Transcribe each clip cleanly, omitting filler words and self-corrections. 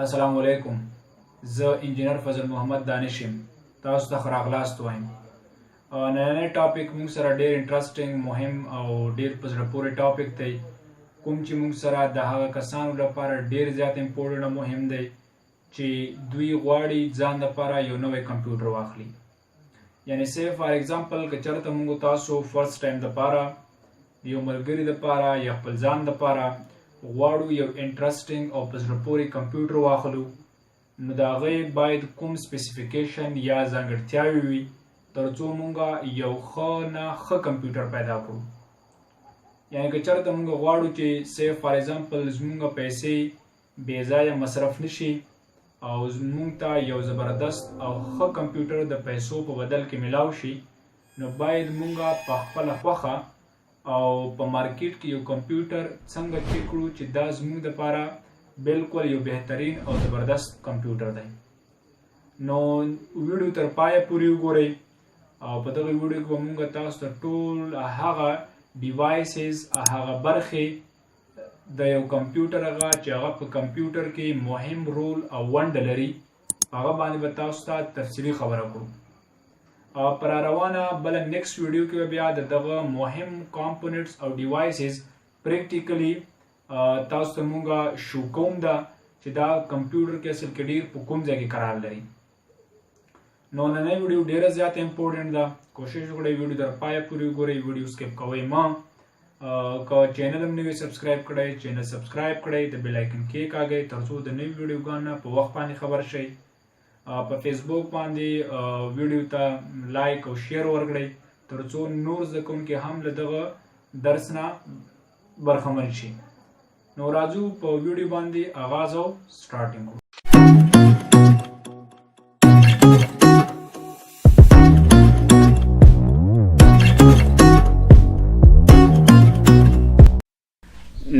अस्सलाम वालेकुम। ज़ इंजीनियर फजल मोहम्मद दानिश यम। तासु ته ښه راغلاست وایم. نننی ټاپک موږ سره ډېر انټرسټینګ، مهم او ډېر په زړه پورې ټاپک دی، کوم چې موږ سره د هغه کسانو لپاره ډېر زیات امپورټنټ او مهم دی چې دوی غواړي ځان لپاره یو نوی کمپیوټر واخلي. یعنی سی فار ایگزامپل که چېرته موږ تاسو فرست ټایم دپاره یو ملګري دپاره یا خپل ځان دپاره غواړو یو انټرسټینګ او په زړه پورې کمپیوټر واخلو، نو د هغې باید کوم سپیسیفیکیشن یا ځانګړتیاوې وي تر څو موږ یو ښه نه ښه کمپیوټر پیدا کړو. یعنی که چېرته موږ غواړو چې سی فار ایگزامپل زموږ پیسې بې ځایه مصرف نشي او موږ ته یو زبردست او ښه کمپیوټر د پیسو په بدل کې میلاو شي، نو باید موږ په خپله خوښه او په مارکیټ کې یو کمپیوټر څنګه چیک کړو چې دا زموږ دپاره بالکل یو بهترین او زبردست کمپیوټر دی. نو ویډیو تر پایه پورې وګورئ او په دغه ویډیو کې به موږ تاسو ته ټول هغه ډیوایسز، هغه برخې د یو کمپیوټر هغه چې هغه په کمپیوټر کې مهم رول او ونډه لري، هغه باندې به تاسو ته تفصیلي خبره کړو. پر روانه بله نیکسټ ویډیو کې به بیا د دغه مهم کامپوننټس او ډیوایسز پریکټیکلی تاسو ته مونږ شو کوم ده چې دا کمپیوټر کې اصل کې ډېر په کوم ځای کې قرار لري. نو نننۍ ویډیو ډېره زیاته امپورټنټ ده، کوشش وکړئ ویډیو تر پایه پورې وګورئ، ویډیو سکیپ کوئ مه. که چینل هم نوی سبسکرایب کړئ، چینل سبسکرایب کړئ، د بیل آیکن کېکاږئ تر څو د نوي ویډیوګانو نه په وخت باندې خبر شئ. په فیسبوک باندې ویډیو ته لایک او شیر ورکړئ تر څو نور زده کوونکي هم له دغه درس نه برخمن شي. نو راځو په ویډیو باندې آغاز او سټارټینګ کړو.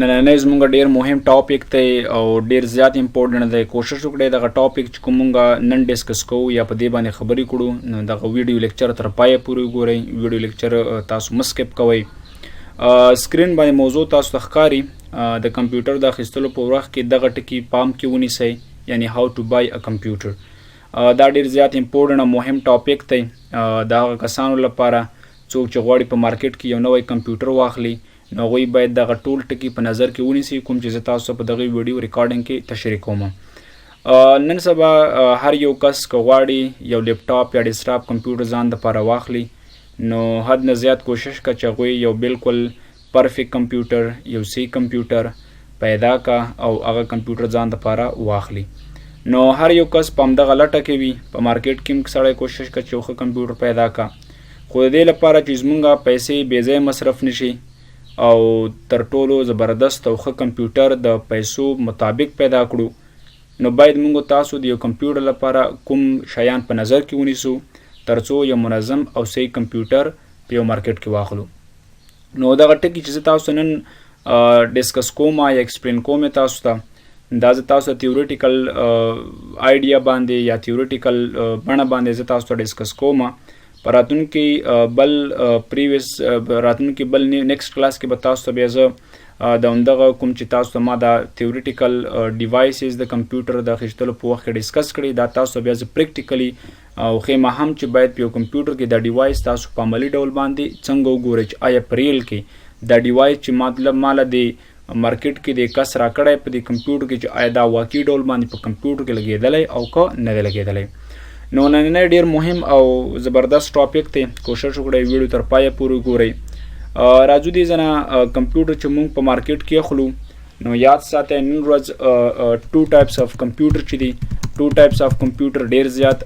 نننی زموږ ډېر مهم ټاپک دی او ډېر زیات امپورټنټ دی. کوشش وکړئ دغه ټاپک چې کوم موږ نن ډسکس کوو یا په دې باندې خبرې کړو، نو دغه ویډیو لیکچر تر پایه پورې وګورئ. ویډیو لیکچر تاسو مه سکپ کوئ. سکرین باندې موضوع تاسو ته ښکاري، د کمپیوټر د اخیستلو په وخت کې دغه ټکي پام کې ونیسئ، یعنی هاو ټو بای ا کمپیوټر. دا ډېر زیات امپورټنټ او مهم ټاپک دی د هغه کسانو لپاره څوک چې غواړي په مارکیټ کې یو نوی کمپیوټر واخلي، نو هغوی باید دغه ټول ټکي په نظر کې ونیسي کوم چې زه تاسو په دغه ویډیو ریکارډینګ کې تشریح کوم. نن سبا هر یو کس که غواړي یو لیپټاپ یا ډیسکټاپ کمپیوټر ځان دپاره واخلي، نو حد نه زیات کوشش که چې هغوی یو بالکل پرفیکټ کمپیوټر، یو سی کمپیوټر پیدا کا او هغه کمپیوټر ځان دپاره واخلي. نو هر یو کس په همدغه لټه کې وي، په مارکیټ کې هم سړی کوشش کوي چې یو ښه کمپیوټر پیدا کا، خو د دې لپاره چې زموږ پیسې بې ځایه مصرف نشي او تر ټولو زبردست او ښه کمپیوټر د پیسو مطابق پیدا کړو، نو باید موږ تاسو د یو کمپیوټر لپاره کوم شیان په نظر کې ونیسو تر څو یو منظم او صحیح کمپیوټر په یو مارکیټ کې واخلو. نو دغه ټکي چې زه تاسو نن ډسکس کوم یا ایکسپلین کوم تاسو ته، دا زه تاسو ته تیوریټیکل آیډیا باندې یا تیوریټیکل بڼه باندې زه تاسو ته ډسکس کوم. په راتلونکي بل نیکسټ کلاس کې به تاسو ته بیا زه د همدغه کوم چې تاسو ته ما دا تیوریټیکل ډیوایسز د کمپیوټر د اخیستلو په وخت کې ډسکس کړي، دا تاسو ته بیا زه پریکټیکلی او ښیم هم چې باید په یو کمپیوټر کې دا ډیوایس تاسو په عملي ډول باندې څنګه وګورئ چې آیا په ریل کې دا ډیوایس چې مطلب ماله د مارکیټ کې د کس راکړی په دې کمپیوټر کې چې آیا دا واقعي ډول باندې په کمپیوټر کې لګېدلی او که نه دی لګېدلی. نو نننی ډېر مهم او زبردست ټاپک دی، کوشش وکړئ ویډیو تر پایه پورې وګورئ. راځو دې ځنه کمپیوټر چې موږ په مارکیټ کې اخلو، نو یاد ساتئ نن ورځ ټو ټایپس اف کمپیوټر چې دي، ټو ټایپس اف کمپیوټر ډېر زیات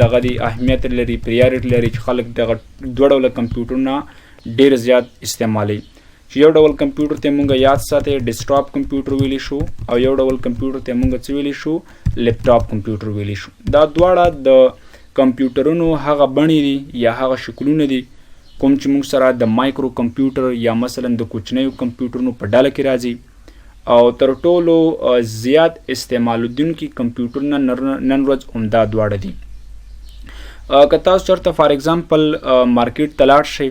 دغه دی اهمیت لري، پریارټي لري چې خلک دغه دوه ډوله کمپیوټرونه ډېر زیات استعمالوي. چې یو ډول کمپیوټر ته موږ یاد ساتئ ډیسکټاپ کمپیوټر ویلی شو او یو ډول کمپیوټر ته موږ څه ویلی شو لیپټاپ کمپیوټر ویلی شو. دا دواړه د کمپیوټرونو هغه بڼې دي یا هغه شکلونه دي کوم چې موږ سره د مایکرو کمپیوټر یا مثلا د کوچنیو کمپیوټرونو په ډله کې راځي او تر ټولو زیات استعمالېدونکي کمپیوټرونه نن ورځ همدا دواړه دي. که تاسو چېرته فار ایگزامپل مارکیټ ته لاړ شئ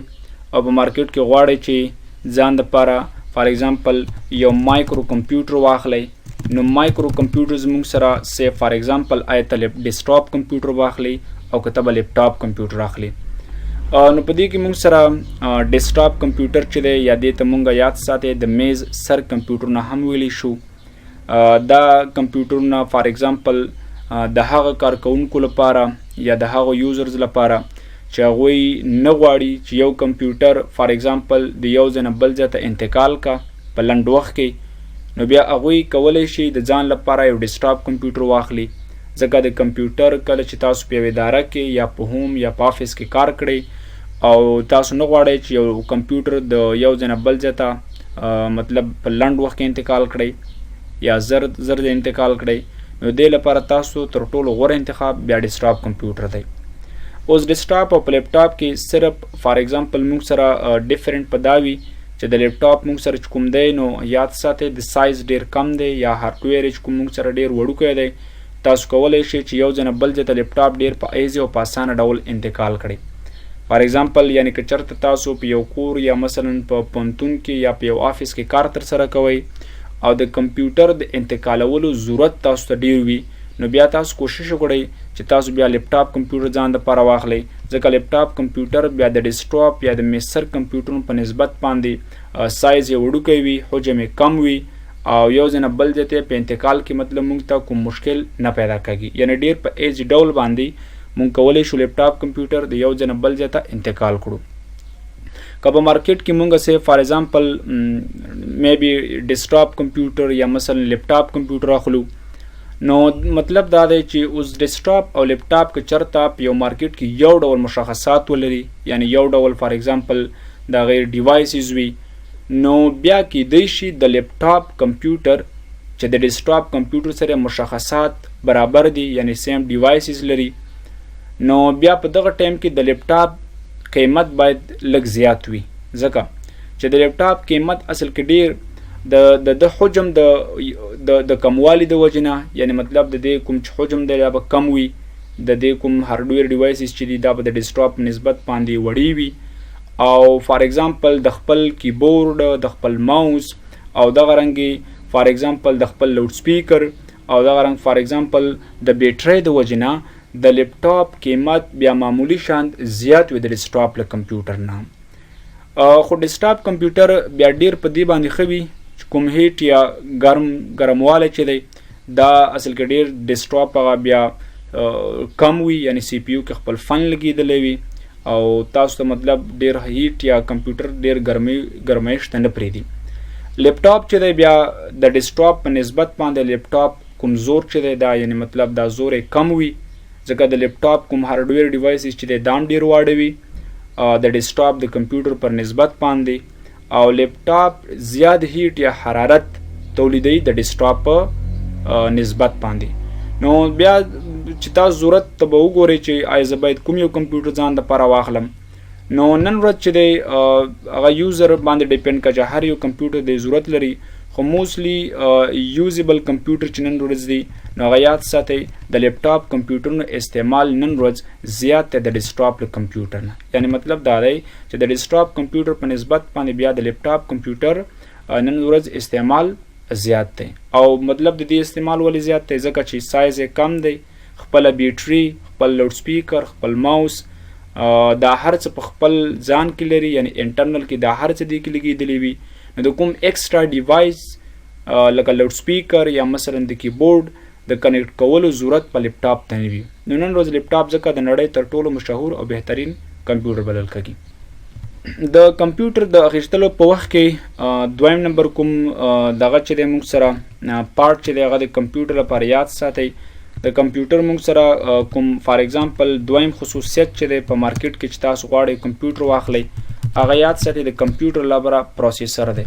او په مارکیټ کې غواړئ چې ځان دپاره فار ایگزامپل یو مایکرو کمپیوټر واخلئ، نو مایکرو کمپیوټر زموږ سره سی فار ایگزامپل آیا ته ډیسکټاپ کمپیوټر واخلئ او که ته به لیپټاپ کمپیوټر اخلي. نو په دې کې موږ سره ډیسکټاپ کمپیوټر چې دی یا دې ته موږ یاد ساتئ د میز سر کمپیوټر نه هم ویلی شو. دا کمپیوټرونه فار ایگزامپل د هغه کارکوونکو لپاره یا د هغه یوزرز لپاره چې هغوی نه غواړي چې یو کمپیوټر فار ایگزامپل د یو ځای نه بل ځای ته انتقال کا په لنډ وخت کې، نو بیا هغوی کولی شي د ځان لپاره یو ډیسکټاپ کمپیوټر واخلي. ځکه د کمپیوټر کله چې تاسو په یوه اداره کې یا په هوم یا په آفس کې کار کړئ او تاسو نه غواړئ چې یو کمپیوټر د یو ځای نه بل ځای ته مطلب په لنډ وخت کې انتقال کړئ یا زر د انتقال کړئ، نو دې لپاره تاسو تر ټولو غوره انتخاب بیا ډیسکټاپ کمپیوټر دی. اوس ډیسکټاپ او په لیپټاپ کې صرف فار ایگزامپل موږ سره ډیفرنٹ په دا وي چې د لیپټاپ موږ سره چې کوم دی نو یاد ساتئ د سایز ډیر کم دی یا هارډویر چې کوم موږ سره ډیر وړوکی دی، تاسو کولی شئ چې یو ځای نه بل ځای ته لیپټاپ ډیر په ایزي او په اسانه ډول انتقال کړئ. فار ایگزامپل یعنی که چېرته تاسو په یو کور یا مثلا په پوهنتون کې یا په یو آفس کې کار ترسره کوئ او د کمپیوټر د انتقالولو ضرورت تاسو ته ډیر وي، نو بیا تاسو کوشش وکړئ چې تاسو بیا لیپټاپ کمپیوټر ځان دپاره واخلئ. ځکه لیپټاپ کمپیوټر بیا د ډیسکټاپ یا د میز سر کمپیوټرونو په نسبت باندې سایز یې وړوکی وي، حجم یې کم وي او یو ځای نه بل ځای ته په انتقال کې مطلب موږ ته کوم مشکل نه پیدا کېږي، یعنی ډیر په ایزي ډول باندې موږ کولی شو لیپټاپ کمپیوټر د یو ځای نه بل ځای ته انتقال کړو. که په مارکیټ کې موږ سه فار ایگزامپل میبي ډیسکټاپ کمپیوټر یا مثلا لیپټاپ کمپیوټر اخلو، نو مطلب دا دی چې اوس ډیسکټاپ او لیپټاپ که چېرته په یو مارکیټ کې یو ډول مشخصات ولري، یعنی یو ډول فار ایگزامپل د غیر ډیوایسز وي، نو بیا کیدای شي د لیپټاپ کمپیوټر چې د ډیسکټاپ کمپیوټر سره مشخصات برابر دي یعنی سیم ډیوایسز لري، نو بیا په دغه ټایم کې د لیپټاپ قیمت باید لږ زیات وي، ځکه چې د لیپټاپ قیمت اصل کې ډیر د حجم د کموالي د وجې نه، یعنی مطلب د دې کوم چې حجم دی دا به کم وي، د دې کوم هارډویر ډیوایسز چې دي دا به د ډیسکټاپ په نسبت باندې وړي وي، او فار ایگزامپل د خپل کیبورډ، د خپل ماوس او دغه رنګې فار ایگزامپل د خپل لاوډ سپیکر او دغه رنګ فار ایگزامپل د بیټرۍ د وجې نه د لیپټاپ قیمت بیا معمولی شان زیات وي د ډیسکټاپ له کمپیوټر نه. خو ډیسکټاپ کمپیوټر بیا ډیر په دې باندې ښه وي چې کوم هیټ یا ګرموالی چې دی دا اصل کې ډیر ډیسکټاپ هغه بیا کم وي، یعنی سی پی یو کې خپل فن لګېدلی وي او تاسو ته مطلب ډیر هیټ یا کمپیوټر ډیر ګرمایش ته نه پرېږدي. لیپټاپ چې دی بیا د ډیسکټاپ په نسبت باندې لیپټاپ کوم زور چې دی دا یعنی مطلب دا زور یې کم وي، ځکه د لیپټاپ کوم هارډویر ډیوایسز چې دی دا هم ډیر واړه وي د ډیسکټاپ د کمپیوټر پر نسبت باندې، او لیپټاپ زیات هیټ یا حرارت تولیدوي د ډیسکټاپ په نسبت باندې. نو بیا چې تاسو ضرورت ته به وګورئ چې آیا زه باید کوم یو کمپیوټر ځان دپاره واخلم، نو نن ورځ چې دی هغه یوزر باندې ډیپینډ کا چې هر یو کمپیوټر دی ضرورت لري، خو موسلی یوزیبل کمپیوټر چې نن ورځ دی نو هغه یاد ساتئ د لیپټاپ کمپیوټرونو استعمال نن ورځ زیات دی د ډیسکټاپ له کمپیوټر نه، یعنی مطلب دا دی چې د ډیسکټاپ کمپیوټر په نسبت باندې بیا د لیپټاپ کمپیوټر نن ورځ استعمال زیات دی. او مطلب د دې استعمال ولې زیات دی ځکه چې سایز یې کم دی، خپله بیټري، خپل لاوډ سپیکر، خپل ماوس دا هر څه په خپل ځان کې لري، یعنی انټرنل کې دا هر څه دې کې لګېدلی وي، نو د کوم ایکسټرا ډیوایس لکه لاوډ سپیکر یا مثلا د کیبورډ د کنیکټ کولو ضرورت په لیپټاپ ته نه وي. نو نن ورځ لیپټاپ ځکه د نړۍ تر ټولو مشهور او بهترین کمپیوټر بلل کېږي. د کمپیوټر د اخیستلو په وخت کې دویم نمبر کوم دغه چې دی موږ سره پارټ چې دی هغه د کمپیوټر لپاره یاد ساتئ. د کمپیوټر موږ سره کوم فار ایگزامپل دویم خصوصیت چې دی په مارکیټ کې چې تاسو غواړئ کمپیوټر واخلئ هغه یاد ساتئ د کمپیوټر لپاره پروسیسر دی.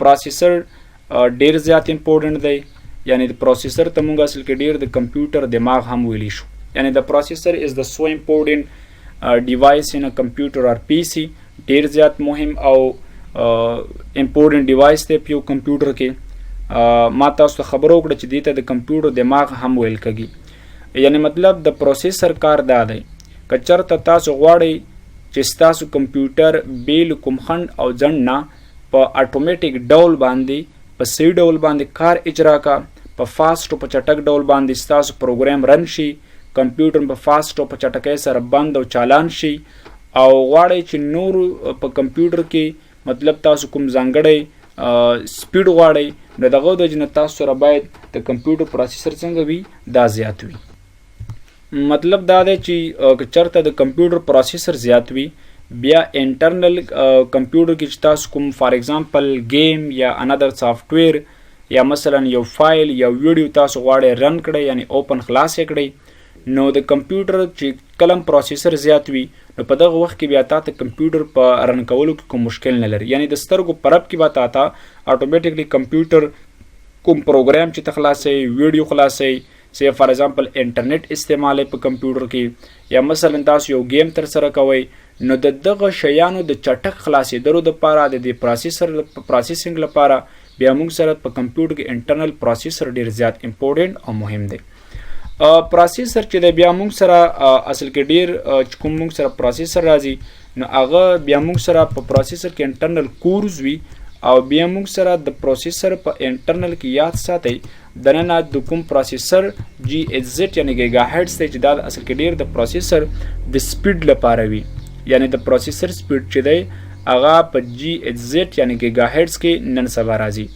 پروسیسر ډیر زیات امپورټنټ دی، یعنی د پروسیسر ته موږ اصل کې ډیر د کمپیوټر دماغ هم ویلی شو، یعنی د پروسیسر از د سو امپورټنټ ډیوایس ان کمپیوټر اور پی سی، ډیر زیات مهم او امپورټنټ ډیوایس دی په یو کمپیوټر کې. ما تاسو ته خبر وکړه چې دې ته د کمپیوټر دماغ هم ویل کېږي، یعنی مطلب د پروسیسر کار دا دی که چېرته تاسو غواړئ چې ستاسو کمپیوټر بې له کوم خنډ او ځنډ نه په اټومیټیک ډول باندې په صحیح ډول باندې کار اجرا کا، په فاسټ او په چټک ډول باندې ستاسو پروګرام رن شي، کمپیوټر په فاسټ او په چټکۍ سره بند او چالان شي، او غواړئ چې نور په کمپیوټر کې مطلب تاسو کوم ځانګړی سپیډ غواړئ، نو دغه د وجې نه تاسو سره باید د کمپیوټر پروسیسر څنګه وي دا زیات وي. مطلب دا دی چې که چېرته د کمپیوټر پروسیسر زیات وي بیا انټرنل کمپیوټر کې چې تاسو کوم فار ایگزامپل گیم یا انادر سافټویر یا مثلا یو فایل یا ویډیو تاسو غواړئ رن کړئ یعنی اوپن خلاص یې کړئ، نو د کمپیوټر چې کلم پروسیسر زیات وي نو په دغه وخت کې بیا تاسو کمپیوټر په رن کولو کې کوم مشکل نه لري، یعنی د سترګو په رپ کې به تاسو اټومیټیکلی کمپیوټر کوم پروګرام چې خلاصوي ویډیو خلاصوي سی فار ایگزامپل انټرنیټ استعمال په کمپیوټر کې یا مثلا تاسو یو گیم تر سره کوئ، نو د دغه شیانو د چټک خلاصېدلو دپاره د دې پروسیسر پروسیسینګ لپاره بیا موږ سره په کمپیوټر کې انټرنل پروسیسر ډیر زیات امپورټنټ او مهم دی. پروسیسر چې دی بیا موږ سره اصل کې ډیر چې کوم موږ سره پروسیسر راځي نو هغه بیا موږ سره په پروسیسر کې انټرنل کورز وي او بیا موږ سره د پروسیسر په انټرنل کې یاد ساتئ دننه د کوم پروسیسر جی ایچ زیډ یعنی ګیګا هرټز دی چې دا اصل کې ډیر د پروسیسر د سپیډ لپاره وي، یعنی د پروسیسر سپیډ چې دی هغه په جی ایچ زیډ یعنی ګیګا هرټز کې نن سبا راځي.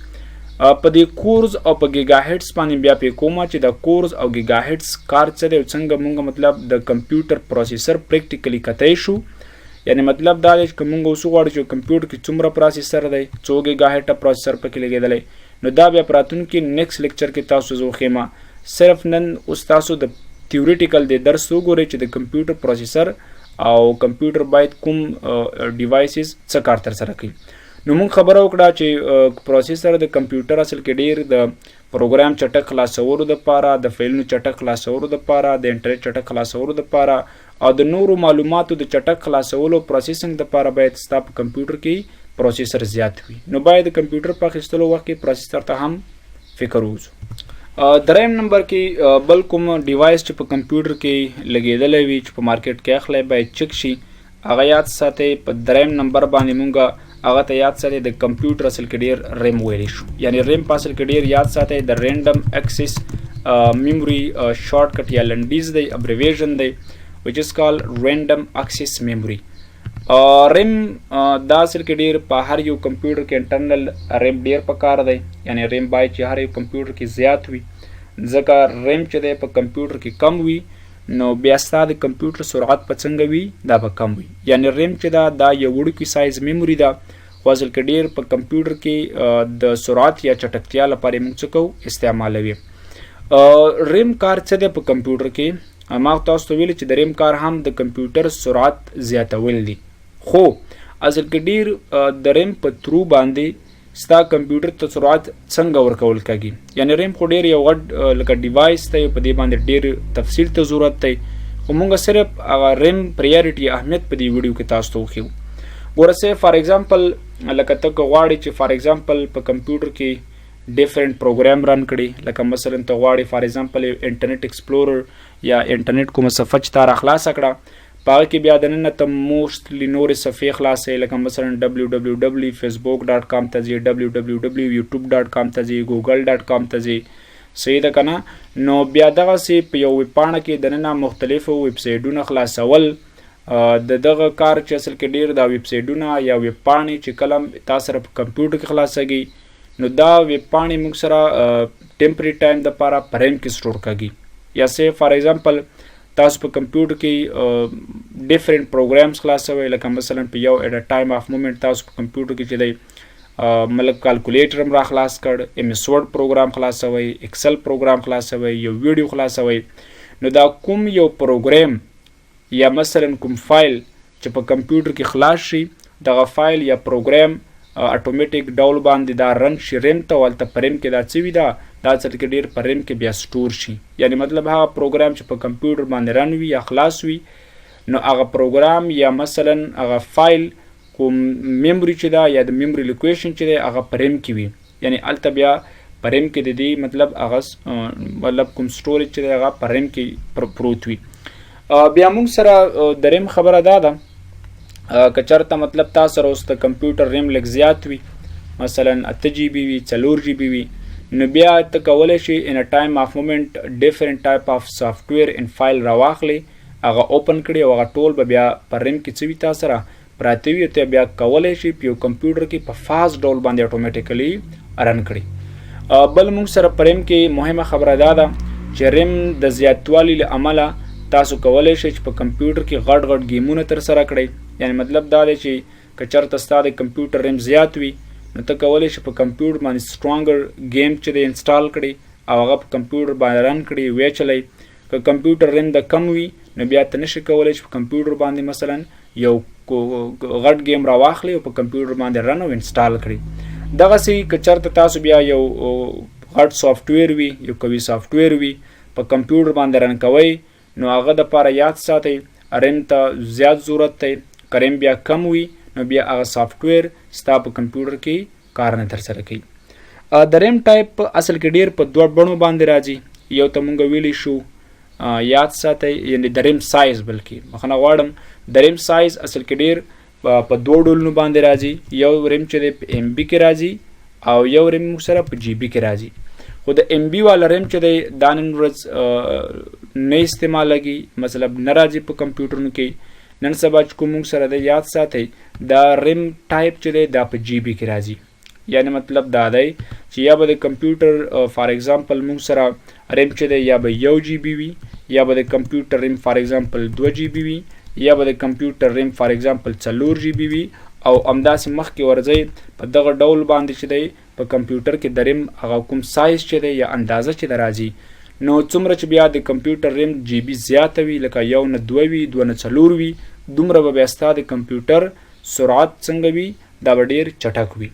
په دې کورز او په ګیګا هرټز باندې بیا په کومه چې د کورز او ګیګا هرټز کار څه دی او څنګه موږ مطلب د کمپیوټر پروسیسر پریکټیکلی کتای شو، یعنی مطلب دا دی چې موږ اوس غواړو چې کمپیوټر کې څومره پروسیسر دی 100 ګیګا هرټز پروسیسر پکې لګیدلی، نو دا بیا په راتلونکي نیکسټ لیکچر کې تاسو زه وښیمه. صرف نن اوس تاسو د تیوریټیکل د درس وګورئ چې د کمپیوټر پروسیسر او کمپیوټر باید کوم ډیوایسز څه کار تر سره کوي. نو موږ خبره وکړه چې پروسیسر د کمپیوټر اصل کې ډیر د پروګرام چټک خلاصولو دپاره، د فایلونو چټک خلاصولو دپاره، د انټرنیټ چټک خلاصولو دپاره او د نورو معلوماتو د چټک خلاصولو پروسیسینګ دپاره باید ستا په کمپیوټر کې پروسیسر زیات وي. نو باید د کمپیوټر په اخیستلو وخت کې پروسیسر ته هم فکر ووځو. دریم نمبر کې بل کوم ډیوایس چې په کمپیوټر کې لګیدلی وي چې په مارکیټ کې اخلی باید چک شي، هغه یاد ساتئ. په دریم نمبر باندې مونږ هغه ته یاد ساتئ د کمپیوټر اصل کې ډیر ریم ویلی شو، یعنی ریم په اصل کې ډیر یاد ساتئ د رینډم اکسس میموري شارټ کټ یا لنډیز دی ابریویژن دی which is called random access memory. ریم دا اصل کې ډیر په هر یو کمپیوټر کې انټرنل ریم ډیر پکار دی، یعنی ریم باید چې هر یو کمپیوټر کې زیات وي، ځکه ریم چې دی په کمپیوټر کې کم وي نو بیا ستا د کمپیوټر سرعت په څنګه وي دا به کم وي. یعنی ریم چې دا یو وړوکی سایز میموري ده خو اصل کې ډیر په کمپیوټر کې د سرعت یا چټکتیا لپاره موږ څه کوو استعمالوي. ریم کار څه دی په کمپیوټر کې؟ ما تاسو ته ویلي چې د ریم کار هم د کمپیوټر سرعت زیاتول دي، خو اصل کې ډیر د ریم په ترو باندې ستا کمپیوټر ته سرعت څنګه ورکول کېږي. یعنی ریم خو ډیر یو غټ لکه ډیوایس دی، په دې باندې ډیر تفصیل ته ضرورت دی، خو موږ صرف هغه ریم پریارټي اهمیت په دې ویډیو کې تاسو ته وښیو. ګوره فار ایگزامپل لکه ته که غواړې چې فار ایگزامپل په کمپیوټر کې ډیفرنٹ پروګرام رن کړي، لکه مثلا ته غواړې فار ایگزامپل انټرنیټ ایکسپلورر یا انټرنیټ کومه صفحه چې تا راخلاصه کړه په هغه کې بیا دننه ته موسټلی نورې صفحې خلاصوي، لکه مثلا www facebook.com ته ځي، www youtube.com ته ځي، google.com ته ځي، صحیح ده که نه؟ نو بیا دغسې په یو ویب پاڼه کې دننه مختلفو ویب سایټونه خلاصول د دغه کار چې اصل کې ډیر دا ویب سایټونه یا ویب پاڼې چې کله تا سره په کمپیوټر کې خلاصېږي نو دا ویب پاڼې موږ سره ټیمپري ټایم دپاره په ریم کې سټور کېږي. یا فار ایگزامپل تاسو په کمپیوټر کې ډیفرنٹ پروګرامز خلاصوئ، لکه مثلا په یو ایټ ا ټایم آف مومنٹ تاسو په کمپیوټر کې چې دی مطلب کالکولیټر هم را خلاص کړ، ایم ایس ورډ پروګرام خلاصوئ، ایکسل پروګرام خلاصوئ، یو ویډیو خلاصوئ، نو دا کوم یو پروګرام یا مثلا کوم فایل چې په کمپیوټر کې خلاص شي دغه فایل یا پروګرام اټومیټیک ډول باندې دا رن شي ریم ته، ولته په ریم کې دا څه وي دا اصل کې ډیر په ریم کې بیا سټور شي. یعنی مطلب هغه پروګرام چې په کمپیوټر باندې رن وي یا خلاص وي نو هغه پروګرام یا مثلا هغه فایل کوم میموري چې دا یا د میموري لوکیشن چې دی هغه په ریم کې وي، یعنی هلته بیا په ریم کې د دې مطلب هغه مطلب کوم سټوریج چې دی هغه په ریم کې پروت وي. بیا موږ سره دریم خبره دا ده که چېرته مطلب تاسو سره اوس د کمپیوټر ریم لږ زیات وي، مثلا 8 جی بي وي، 4 جی بي وي، نو بیا ته کولی شي ان ا ټایم اف مومنت ډیفرنٹ ټایپ اف سافټویر ان فایل راواخلي، هغه اوپن کړي او هغه ټول به بیا په ریم کې څه وي تاسو سره پراته وي، ته بیا کولی شي په یو کمپیوټر کې په فاست ډول باندې اټومیټیکلی رن کړي. بل موږ سره په ریم کې مهمه خبره دا ده چې ریم د زیاتوالي له امله تاسو کولی شئ چې په کمپیوټر کې غټ غټ گیمونه تر سره کړئ. یعنی مطلب دا دی چې که چېرته ستا د کمپیوټر ریم زیات وي نو ته کولی شي په کمپیوټر باندې سټرانګر گیم چې دی انسټال کړي او هغه په کمپیوټر باندې رن کړي ویې چلی. که کمپیوټر ریم د کم وي نو بیا ته نشي کولی چې په کمپیوټر باندې مثلا یو غټ گیم راواخلي او په کمپیوټر باندې رن او انسټال کړي. دغسې که چېرته تاسو بیا یو غټ سافټویر وي، یو قوي سافټویر وي، په کمپیوټر باندې رن کوئ نو هغه دپاره یاد ساتئ ریم ته زیات ضرورت دی. که ریم بیا کم وي نو بیا هغه سافټویر ستا په کمپیوټر کې کار نه ترسره کوي. د ریم ټایپ اصل کې ډېر په دوه بڼو باندې راځي. یو ته مونږ ویلی شو یاد ساتئ، یعنی د ریم سایز، بلکې بخښنه غواړم د ریم سایز اصل کې ډېر په دوه ډولونو باندې راځي. یو ریم چې دی په ام بي کې راځي او یو ریم موږ سره په جی بي کې راځي. خو د ام بي والا ریم چې دی دا نن ورځ نه استعمالېږي، مطلب نه راځي په کمپیوټرونو کې. نن سبا چې کوم موږ سره دی یاد ساتئ دا ریم ټایپ چې دی دا په جی بي کې راځي. یعنی مطلب دا دی چې یا به د کمپیوټر فار ایگزامپل موږ سره ریم چې دی یا به 1 جی بي وي، یا به د کمپیوټر ریم فار ایگزامپل 2 جی بي وي، یا به د کمپیوټر ریم فار ایگزامپل 4 جی بي وي. او همداسې مخکې ورځئ په دغه ډول باندې چې دی په کمپیوټر کې د ریم هغه کوم سایز چې دی یا اندازه چې دی راځي، نو څومره چې بیا د کمپیوټر ریم جی بي زیاته وي، لکه 1 نه 2 وي، 2 نه 4 وي، دومره به بیا ستا د کمپیوټر سرعت څنګه وي دا به ډېر چټک وي.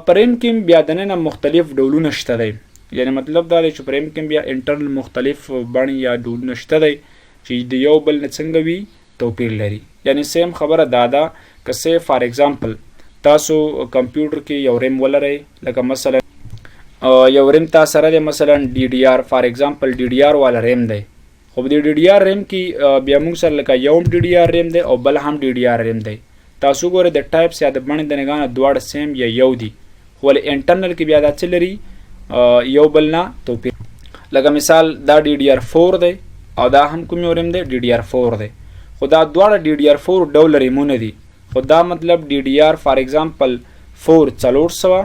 په ریم کې بیا دننه مختلف ډولونه شته دی. یعنی مطلب دا دی چې په ریم کې بیا انټرنل مختلف بڼې یا ډولونه شته دی چې د یو بل نه څنګه وي توپیر لري. یعنی سیم خبره دا ده که سه فار ایگزامپل تاسو کمپیوټر کې یو ریم ولرئ، لکه مثلا یو ریم تا سره دی مثلا ډي ډي آر فار ایگزامپل ډي ډي آر والا ریم دی. خو په ډي ډي آر ریم کې بیا موږ سره لکه یو ډي ډي آر ریم دی او بل هم ډي ډي آر ریم دی. تاسو ګورئ د ټایپس یا د بڼې د نګاه نه دواړه سیم یا یو دي، خو ولې انټرنل کې بیا دا څه لري یو بل نه توپیر. لکه مثال دا ډي ډي آر 4 دی او دا هم کوم یو ریم دی ډي ډي آر 4 دی. خو دا دواړه ډي ډي آر 4 ډول ریمونه دي. خو دا مطلب ډي ډي آر فار ایگزامپل 4 400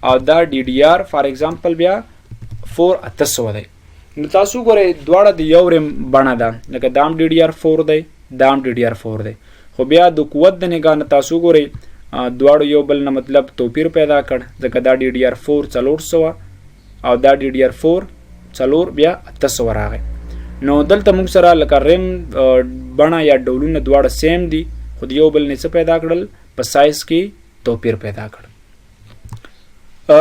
او دا ډي ډي آر فار ایگزامپل بیا 4 800 دی. نو تاسو ګورئ دواړه د یو ریم بڼه ده، لکه دا هم ډي ډي آر 4 دی، دا هم ډي ډي آر 4 دی. خو بیا د قوت د نګاه نه تاسو ګورئ دواړو یو بل نه مطلب توپیر پیدا کړ، ځکه دا ډي ډي آر 4 400 او دا ډي ډي آر 4 4 بیا 800 راغی. نو دلته موږ سره لکه ریم بڼه یا ډولونه دواړه سیم دي، خو د یو بل نه څه پیدا کړل په سایز کې توپیر پیدا کړ.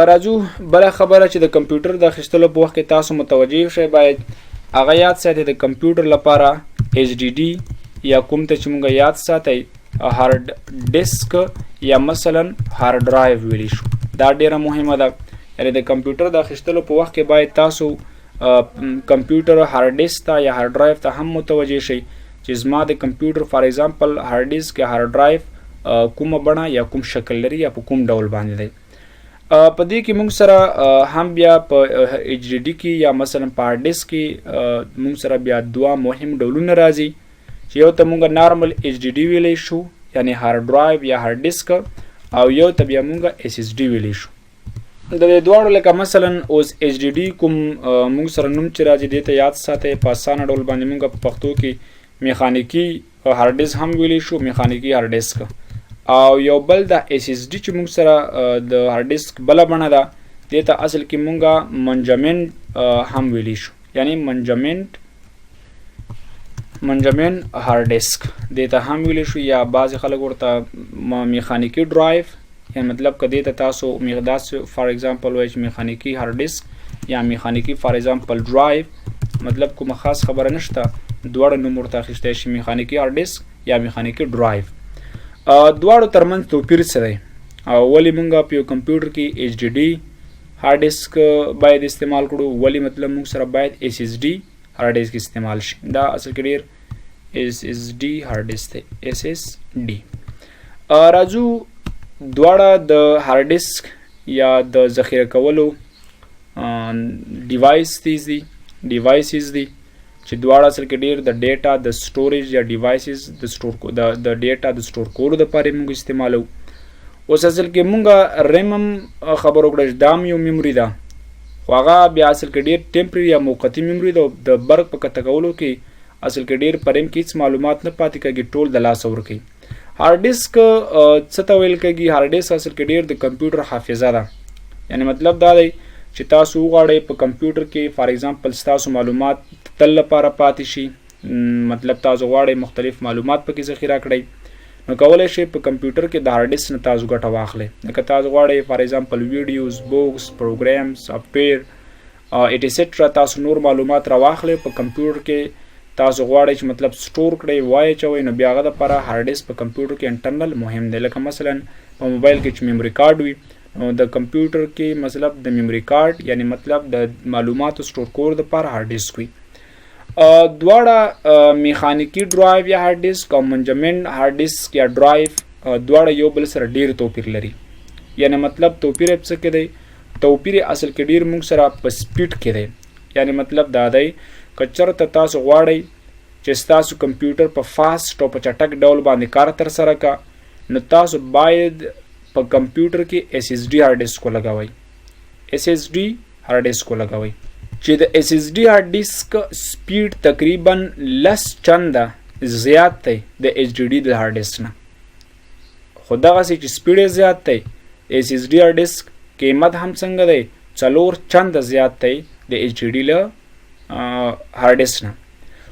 راځو بله خبره چې د کمپیوټر د اخیستلو په وخت کې تاسو متوجه شئ باید هغه یاد ساتئ د کمپیوټر لپاره ایچ ډي ډي یا کوم ته چې موږ یاد ساتئ هارد ډیسک یا مثلا هارد ډرایو ویلی شو، دا ډیره مهمه ده. یعنی د کمپیوټر د اخیستلو په وخت کې باید تاسو کمپیوټر هارد ډیسک ته یا هارد ډرایو ته هم متوجه شئ چې زما د کمپیوټر فار ایگزامپل هارد ډیسک یا هارد ډرایو کومه بڼه یا کوم شکل لري یا په کوم ډول باندې دی. په دې کې موږ سره هم بیا په ایچ ډي ډي کې یا مثلا په هارد ډیسک کې موږ سره بیا دوه مهم ډولونه راځي چې یو ته موږ نارمل ایچ ډي ډي ویلی شو یعنی هارد ډرایو یا هارد ډیسک، او یو ته بیا موږ ایس ایس ډي ویلی شو. د دې دواړو لکه مثلا اوس ایچ ډي ډي کوم موږ سره نوم چې راځي دې ته یاد ساتئ په اسانه ډول باندې موږ په پښتو کې میخانیکي هارد ډیسک هم ویلی شو، میخانیکي هارد ډیسک. او یو بل د ایس ایس ډي چې موږ سره د هارد ډیسک بله بڼه ده دې ته اصل کې موږ منجمنټ هم ویلی شو، یعنی منجمنټ هارد ډیسک دې ته هم ویلی شو، یا بعضې خلک ورته میخانیکي ډرایو، یعنی مطلب که دې ته تاسو داسې فار ایگزامپل وایي چې میخانیکي هارد ډیسک یا میخانیکي فار ایگزامپل ډرایو، مطلب کومه خاص خبره نشته، دواړه نوم ورته اخیستی شي میخانیکي هارد ډیسک یا میخانیکي ډرایو. دواړو ترمنځ توپیر څه دی او ولې موږ په یو کمپیوټر کې ایچ ډي ډي هارد ډیسک باید استعمال کړو، ولې مطلب موږ سره باید ایس ایس ډي هارد ډیسک استعمال شي. دا اصل کې ډېر SSD هارد ډیسک دی SSD. راځو دواړه د هارد ډیسک یا د ذخیره کولو ډیوایسز دي چې دواړه اصل کې ډیر د ډیټا د سټوریج یا ډیوایسز د ډیټا د سټور کولو لپاره موږ استعمالو. اوس اصل کې موږ ریم خبرو کړه دا یو میموري ده، خو هغه بیا اصل کې ډیر ټیمپرری یا موقتی میموري ده. د برق په کته کولو کې اصل کې ډیر پریم کې هیڅ معلومات نه پاتې کېږي، ټول د لاس ورکوي. هارد ډیسک څه ته ویل کېږي؟ هارد ډیسک اصل کې ډیر د کمپیوټر حافظه ده. یعنی مطلب دا دی چې تاسو وغواړئ په کمپیوټر کې فار ایگزامپل ستاسو معلومات تل لپاره پاتې شي، مطلب تاسو غواړئ مختلف معلومات پکې ذخیره کړئ، نو کولی شئ په کمپیوټر کې د هارد ډیسک نه تاسو ګټه واخلئ. لکه تاسو غواړئ فار ایگزامپل ویډیوز، بوکس، پروګرام، سافټویر ایټسټرا تاسو نور معلومات راواخلئ په کمپیوټر کې تاسو غواړئ چې مطلب سټور کړئ واچوئ، نو بیا هغه دپاره هارد ډیسک په کمپیوټر کې انټرنل مهم دی. لکه مثلا په موبایل کې چې میموري کارډ وي، نو د کمپیوټر کې مطلب د میموري کارډ یعنی مطلب د معلوماتو سټور کولو دپاره هارد ډیسک وي. دواړه میخانیکي ډرایو یا هارد ډیسک او منجمد هارد ډیسک یا ډرایو دواړه یو بل سره ډیر توپیر لري. یعنی مطلب توپیر څه کې دی؟ توپیر اصل کې ډیر موږ سره په سپیډ کې دی. یعنی مطلب دا دی که چېرته تاسو غواړئ چې ستاسو کمپیوټر په فاسټ او په چټک ډول باندې کار ترسره کا، نو تاسو باید په کمپیوټر کې SSD هارد ډیسک ولګوئ. SSD هارد ډیسک ولګوئ چې د SSD هارد ډیسک سپیډ تقریبا 10 چنده زیات دی د HDD د هارد ډیسک نه. خو دغسې چې سپیډ یې زیات دی، SSD هارد ډیسک قیمت هم څنګه دی 4 چنده زیات دی د HDD له هارد ډیسک نه.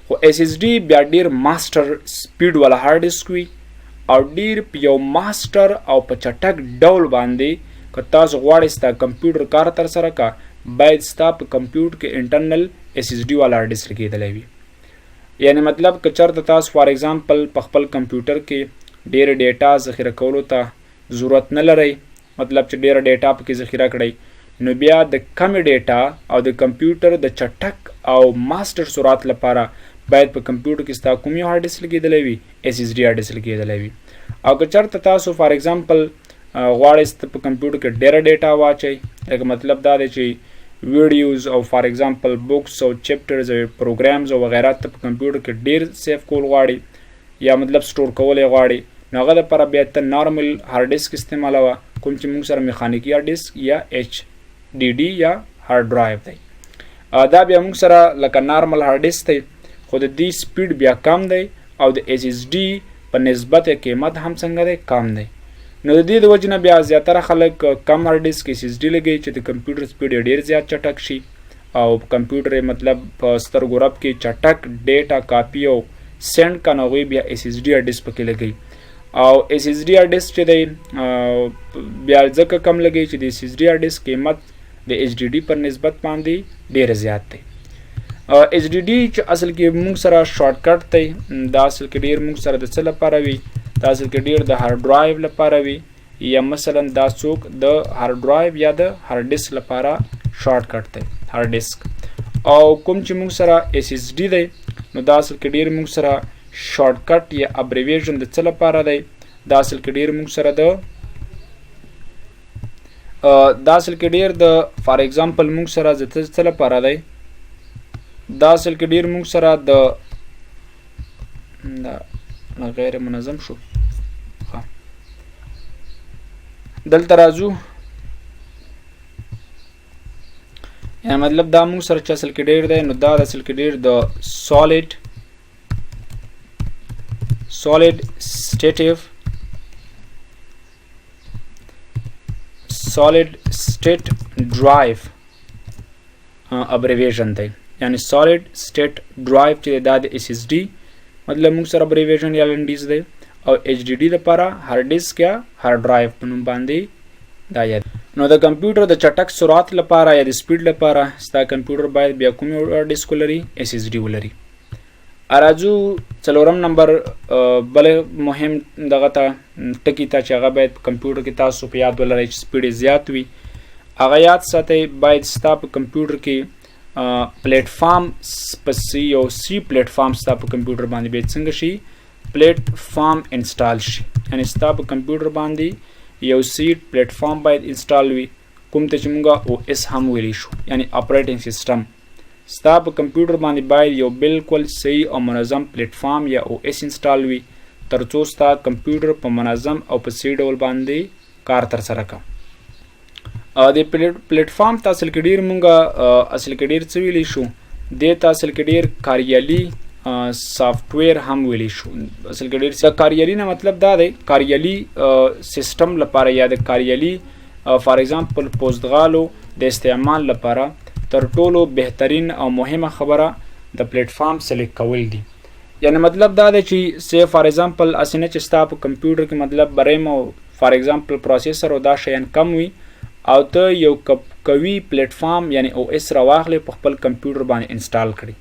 خو SSD بیا ډیر ماسټر سپیډ والا هارد ډیسک وي او ډیر په یو ماسټر او په چټک ډول باندې که تاسو غواړئ ستا کمپیوټر کار ترسره کا، باید ستا په کمپیوټر کې انټرنل SSD والا هارد ډیسک لګېدلی وي. یعنی مطلب که چېرته تاسو فار ایگزامپل په خپل کمپیوټر کې ډېره ډیټا ذخیره کولو ته ضرورت نه لرئ، مطلب چې ډېره ډیټا پکې ذخیره کړئ، نو بیا د کمې ډیټا او د کمپیوټر د چټک او ماسټر سرعت لپاره باید په کمپیوټر کې ستا کوم یو هارد ډیسک لګېدلی وي؟ SSD هارد ډیسک لګېدلی وي. او که چېرته تاسو فار ایگزامپل غواړئ په کمپیوټر کې ډېره ډیټا واچئ، لکه مطلب دا دی چې ویډیوز او فار ایگزامپل بوکس او چپټرز او پروګرامز او وغیره ته په کمپیوټر کې ډیر سیف کول غواړي یا مطلب سټور کول یې غواړي، نو هغه دپاره بیا ته نارمل هارد ډیسک استعمالوه، کوم چې موږ سره میخانیکي هارد ډیسک یا HDD یا هارد ډرایو دی. دا بیا موږ سره لکه نارمل هارد ډیسک دی، خو د دې سپیډ بیا کم دی او د SSD په نسبت قیمت هم څنګه دی کم دی. نو د دې د وجې نه بیا زیاتره خلک کم هارد ډیسک SSD لګوي چې د کمپیوټر سپیډ یې ډېر زیات چټک شي او کمپیوټر یې مطلب په سترګو رب کې چټک ډیټا کاپي او سینډ کا، نو هغوی بیا SSD هارد ډیسک پکې لګوي. او SSD هارد ډیسک چې دی بیا ځکه کم لګوي چې د SSD هارد ډیسک قیمت د HDD پر نسبت باندې ډېر زیات دی. HDD چې اصل کې موږ سره شارټ کټ دی، دا اصل کې ډېر موږ سره د څه لپاره وي؟ دا اصل کې ډېر د هارد ډرایو لپاره وي، یا مثلا دا څوک د هارد ډرایو یا د هارد ډیسک لپاره شارټ کټ دی هارد ډیسک. او کوم چې موږ سره SSD دی، نو دا اصل کې ډېر موږ سره شارټ کټ یا ابریویژن د څه لپاره دی؟ دا اصل کې ډېر موږ سره دا اصل کې ډېر د فار ایگزامپل موږ سره د څه لپاره دی؟ دا اصل کې ډېر موږ سره د غیر منظم شو. دلته راځو، یعنی مطلب دا موږ سره چې اصل کې ډېر دی، نو دا اصل کې ډېر د solid state drive ابریویژن دی. یعنی solid state drive چې دا د SSD مطلب موږ سره ابریویژن یا لنډیز دی، او HDD لپاره هارد ډیسک یا هارد ډرایو په نوم باندې دا یاد. نو د کمپیوټر د چټک سرعت لپاره یا د سپیډ لپاره ستا کمپیوټر باید بیا کوم هارد ډیسک ولري؟ SSD ولري. راځو څلورم نمبر بل مهم دغه ته ټکي ته چې هغه باید کمپیوټر کې تاسو په یاد ولرئ چې سپیډ یې زیات وي. هغه یاد ساتئ باید ستا په کمپیوټر کې پلیټ فارم پس یو سی پلیټ فارم ستا په کمپیوټر باندې بیا څنګه شي پلیټ فارم انسټال شي یعنی ستا په کمپیوټر باندې یو سی پلیټ فارم باید انسټال وي کوم ته چې مونږه او اس هم ویلی شو یعنی اپریټنګ سیسټم ستا په کمپیوټر باندې باید یو بالکل صحیح او منظم پلیټ فارم یا او اس انسټال وي ترڅو ستا کمپیوټر په منظم او په صحیح ډول باندې کار ترسره کړه د پلیټ فارم ته اصل کې ډېر مونږه اصل کې ډېر څه ویلی شو دې ته اصل کې ډېر کاریالي سافټویر هم ویلی شو اصل کې ډېر د کاریالي نه مطلب دا دی کاریالي سیسټم لپاره یا د کاریالي فار ایگزامپل پوزدغالو د استعمال لپاره تر ټولو بهترین او مهمه خبره د پلیټ فارم سلیکټ کول دي یعنی مطلب دا دی چې سی فار ایگزامپل اسنه چې ستا په کمپیوټر کې مطلب بریم او فار ایگزامپل پروسیسر او دا شیان کم وي او ته یو قوي پلیټ فارم یعنی او اس راواخلې په خپل کمپیوټر باندې انسټال کړي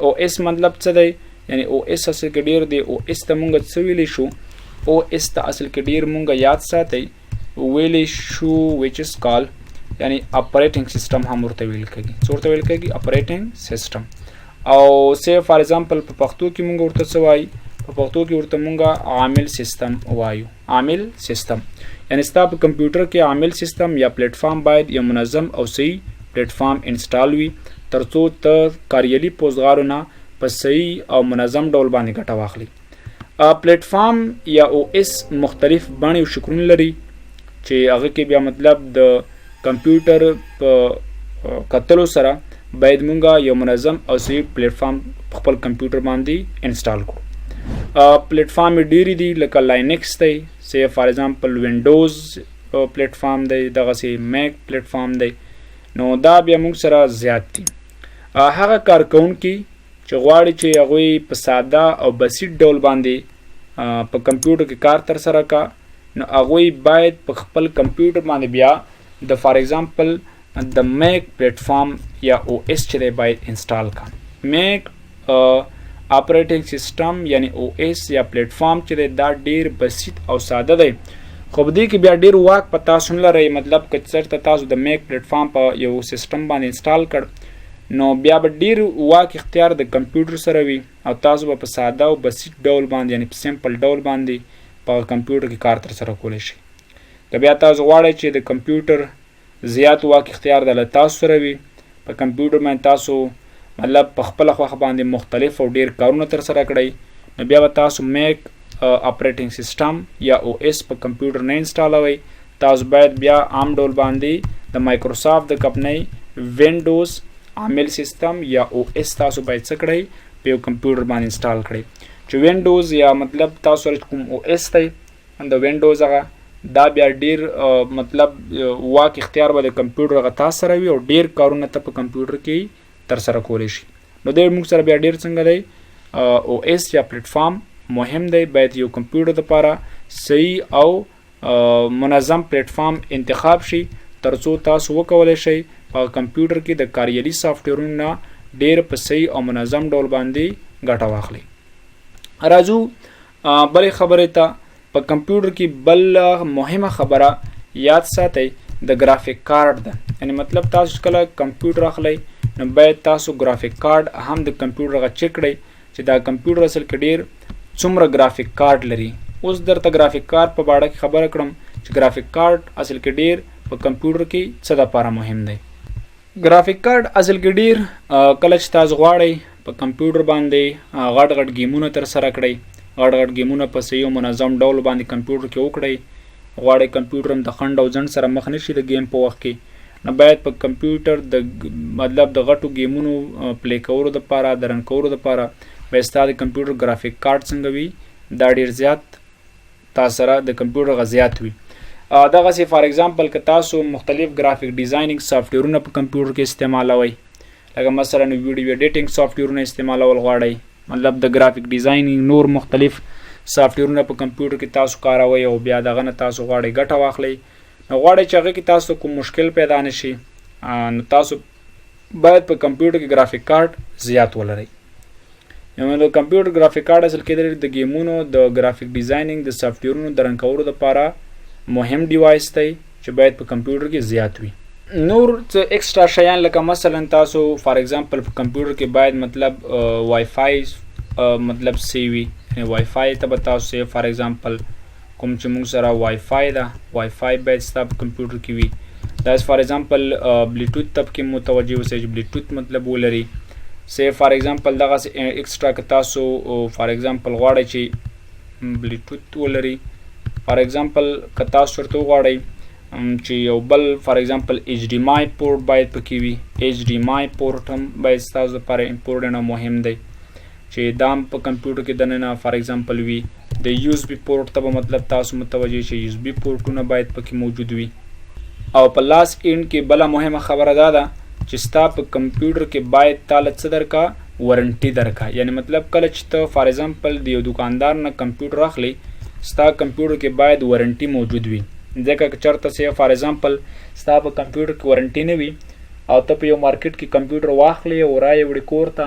او اس مطلب څه دی یعنی او اس اصل کې ډیر دی او اس ته مونږ څه ویلی شو او اس ته اصل کې ډیر مونږ یاد ساتئ ویلی شو which is called یعنی اپریټنګ سیسټم هم ورته ویل کېږي څه ورته ویل کېږي اپریټنګ سیسټم او سی فار ایگزامپل په پښتو کې مونږ ورته څه وایي په پښتو کې ورته مونږ عامل سیسټم وایو عامل سیسټم یعنی ستا په کمپیوټر کې عامل سیسټم یا پلیټ فارم باید یو منظم او صحیح پلیټ فارم انسټال وي ترڅو ته کاریالي پوزغارو نه په صحیح او منظم ډول باندې ګټه واخلي پلیټ فارم یا او اس مختلف بڼې او شکلونه لري چې هغه کې بیا مطلب د کمپیوټر په کتلو سره باید مونږه یو منظم او صحیح پلیټ فارم خپل کمپیوټر باندې انسټال کړو پلیټ فارم ډېرې دي لکه لاینکس دی سی فار ایگزامپل وینډوز پلیټ فارم دی دغسې میک پلیټ فارم دی نو دا بیا مونږ سره زیات دي هغه کارکوونکي چې غواړي چې هغوی په ساده او بسیط ډول باندې په کمپیوټر کې کار ترسره کړه نو هغوی باید په خپل کمپیوټر باندې بیا د فار ایگزامپل د میک پلیټ فارم یا او اس چې دی باید انسټال کړه میک اپریټنګ سیسټم یعنی او اس یا پلیټ فارم چې دی دا ډیر بسیط او ساده دی خو په دې کې بیا ډیر واک په تاسو نه لرئ مطلب که چېرته تاسو د میک پلیټ فارم په یو سیسټم باندې انسټال کړ نو بیا به ډیر واک اختیار د کمپیوټر سره وي او تاسو به په ساده او بسیط ډول باندې یعنی په سمپل ډول باندې په کمپیوټر کې کار ترسره کولی شي که بیا تاسو غواړئ چې د کمپیوټر زیات واک اختیار د له تاسو سره وي په کمپیوټر باندې تاسو مطلب په خپله خوښه باندې مختلف او ډیر کارونه ترسره کړئ نو بیا به تاسو میک اپریټنګ سیسټم یا او اس په کمپیوټر نه انسټالوئ تاسو باید بیا عام ډول باندې د مایکروسافټ د کمپنۍ وینډوز عامل سیسټم یا او اس تاسو باید څه کړئ په یو کمپیوټر باندې انسټال کړئ چې وینډوز یا مطلب تاسو سره کوم او اس دی د وینډوز هغه دا بیا ډیر مطلب واک اختیار به د کمپیوټر هغه تاسو سره وي او ډیر کارونه ته په کمپیوټر کې ترسره کولی شي نو دی موږ سره بیا ډیر څنګه دی او اس یا پلیټ فارم مهم دی باید یو کمپیوټر دپاره صحیح او منظم پلیټ فارم انتخاب شي ترڅو تاسو وکولی شئ په کمپیوټر کې د کاریالي سافټویرونو نه ډیر په صحیح او منظم ډول باندې ګټه واخلئ راځو بلې خبرې ته په کمپیوټر کې بل مهمه خبره یاد ساتئ د ګرافیک کارت ده یعنی مطلب تاسو کله کمپیوټر اخلئ نو باید تاسو ګرافیک کارت هم د کمپیوټر هغه چیک کړئ چې دا کمپیوټر اصل کې ډیر څومره ګرافیک کارت لري اوس درته ګرافیک کارت په باړه کې خبره کړم چې ګرافیک کارت اصل کې ډیر په کمپیوټر کې څه دپاره مهم دی ګرافیک کارت اصل کې ډیر کله چې تاسو غواړئ په کمپیوټر باندې غټ غټ گیمونه ترسره کړئ غټ غټ گیمونه په صحیح او منظم ډول باندې کمپیوټر کې وکړئ غواړئ کمپیوټر هم د خنډ او ځنډ سره مخ نشي د گیم په وخت کې نو باید په کمپیوټر د مطلب د غټو گیمونو پلی کولو دپاره د رن کولو دپاره باید ستا د کمپیوټر ګرافیک کارت څنګه وي دا ډیر زیات تاسو سره د کمپیوټر هغه زیات وي دغسې فار ایگزامپل که تاسو مختلف ګرافیک ډیزاینینګ سافټویرونه په کمپیوټر کې استعمالوئ لکه مثلا ویډیو ایډیټینګ سافټویرونه استعمالول غواړئ مطلب د ګرافیک ډیزاینینګ نور مختلف سافټویرونه په کمپیوټر کې تاسو کاروئ او بیا دغه نه تاسو غواړئ ګټه واخلئ نو غواړئ چې هغه کې تاسو کوم مشکل پیدا نه شي نو تاسو باید په کمپیوټر کې ګرافیک کارت زیات ولرئ نو د کمپیوټر ګرافیک کارت اصل کې د گیمونو د ګرافیک ډیزاینینګ د سافټویرونو د رن کولو دپاره مهم ډیوایس دی چې باید په کمپیوټر کې زیات وي نور څه ایکسترا شیان لکه مثلا تاسو فار ایگزامپل په کمپیوټر کې باید مطلب وای فای مطلب سی وي وای فای ته به تاسو فار ایگزامپل کوم چې موږ سره وای فای ده وای فای باید ستا په کمپیوټر کې وي دا فار ایگزامپل بلوټوث ته کې متوجه اوسئ چې بلوټوث مطلب ولري سی فار ایگزامپل دغه ایکسترا که تاسو فار ایگزامپل غواړئ چې بلوټوث ولري فار ایگزامپل که تاسو ورته وغواړئ چې یو بل فار ایگزامپل ایچ ډي مای پورټ باید پکې وي ایچ ډي مای پورټ هم باید ستاسو لپاره امپورټنټ او مهم دی چې دا هم په کمپیوټر کې دننه فار ایگزامپل وي د یو اس بي پورټ ته به مطلب تاسو متوجه شئ یو اس بي پورټونه باید پکې موجود وي او په لاس اینډ کې بله مهمه خبره دا ده چې ستا په کمپیوټر کې باید تاله څه درکا وارنټي درکا یعنی مطلب کله چې ته فار ایگزامپل د یو دکاندار نه کمپیوټر اخلي ستا کمپیوټر کې باید وارنټي موجود وي ځکه که چېرته سی فار ایگزامپل ستا په کمپیوټر کې وارنټي نه وي او ته په یو مارکیټ کې کمپیوټر واخلې او رایې وړې کور ته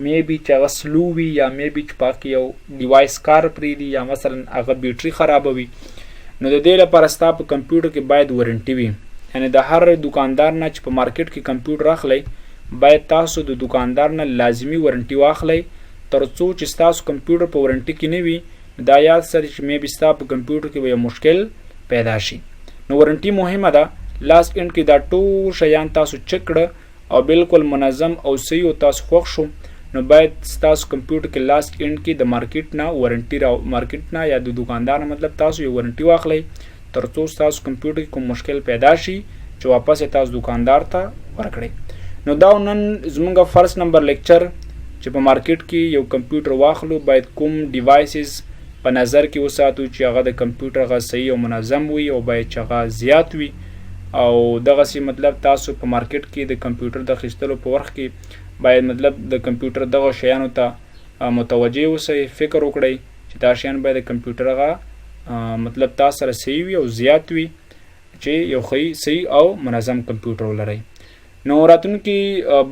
می بي چې هغه سلو وي یا می بي چې پاکې یو ډیوایس کار پرېږدي یا مثلا هغه بیټري خرابه وي نو د دې لپاره ستا په کمپیوټر کې باید وارنټي وي یعنی د هر دکاندار نه چې په مارکیټ کې کمپیوټر اخلئ باید تاسو د دکاندار نه لازمي وارنټي واخلئ تر څو چې ستاسو کمپیوټر په وارنټي کې نه وي دا یاد سره چې می بي ستا په کمپیوټر کې یو مشکل پیدا شي نو وارنټي مهمه ده لاس اینډ کې دا ټول شیان تاسو چک کړه او بالکل منظم او صحیح او تاسو خوښ شو نو باید ستاسو کمپیوټر کې لاس اینډ کې د مارکیټ نه وارنټي مارکیټ نه یا د دکاندار نه مطلب تاسو یو وارنټي واخلئ تر څو ستاسو کمپیوټر کې کوم مشکل پیدا شي چې واپس یې تاسو دکاندار ته ورکړئ نو دا نن زموږ فرست نمبر لیکچر چې په مارکیټ کې یو کمپیوټر واخلو باید کوم ډیوایسز په نظر کې وساتو چې هغه د کمپیوټر هغه صحیح او منظم وي او باید چې هغه زیات وي او دغسې مطلب تاسو په مارکیټ کې د کمپیوټر د اخیستلو په وخت کې باید مطلب د کمپیوټر دغه شیانو ته متوجه اوسئ فکر وکړئ چې دا شیان باید د کمپیوټر هغه مطلب تاسو سره صحیح وي او زیات وي چې یو صحیح او منظم کمپیوټر ولرئ نو راتلونکي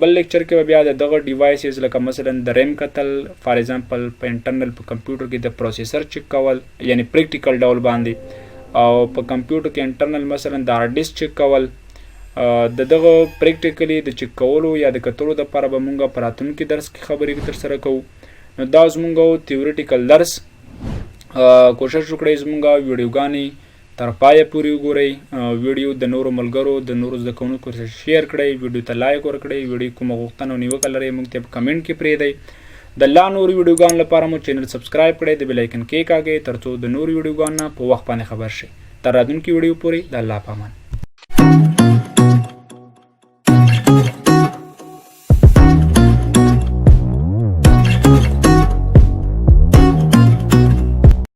بل لیکچر کې به بیا د دغه ډیوایسز لکه مثلا د ریم کتل فار ایگزامپل په انټرنل په کمپیوټر کې د پروسیسر چک کول یعنی پریکټیکل ډول باندې او په کمپیوټر کې انټرنل مثلا د هارډ ډیسک چک کول د دغه پریکټیکلی د چک کولو یا د کتلو دپاره به مونږ په راتلونکي درس کې خبرې ترسره کوو نو دا زمونږ تیوریټیکل درس کوشش وکړئ زمونږ ویډیوګانې تر پایه پورې وګورئ ویډیو د نورو ملګرو د نورو زده کوونکو سره شیر کړئ ویډیو ته لایک ورکړئ ویډیو کومه غوښتنه او نیوکه لرئ موږ ته په کمنټ کې پرېږدئ د لا نورو ویډیوګانو لپاره مو چینل سبسکرایب کړئ د بیل آیکن کېکاږئ تر څو د نورو ویډیوګانو نه په وخت باندې خبر شئ تر راتلونکي ویډیو پورې د الله په امان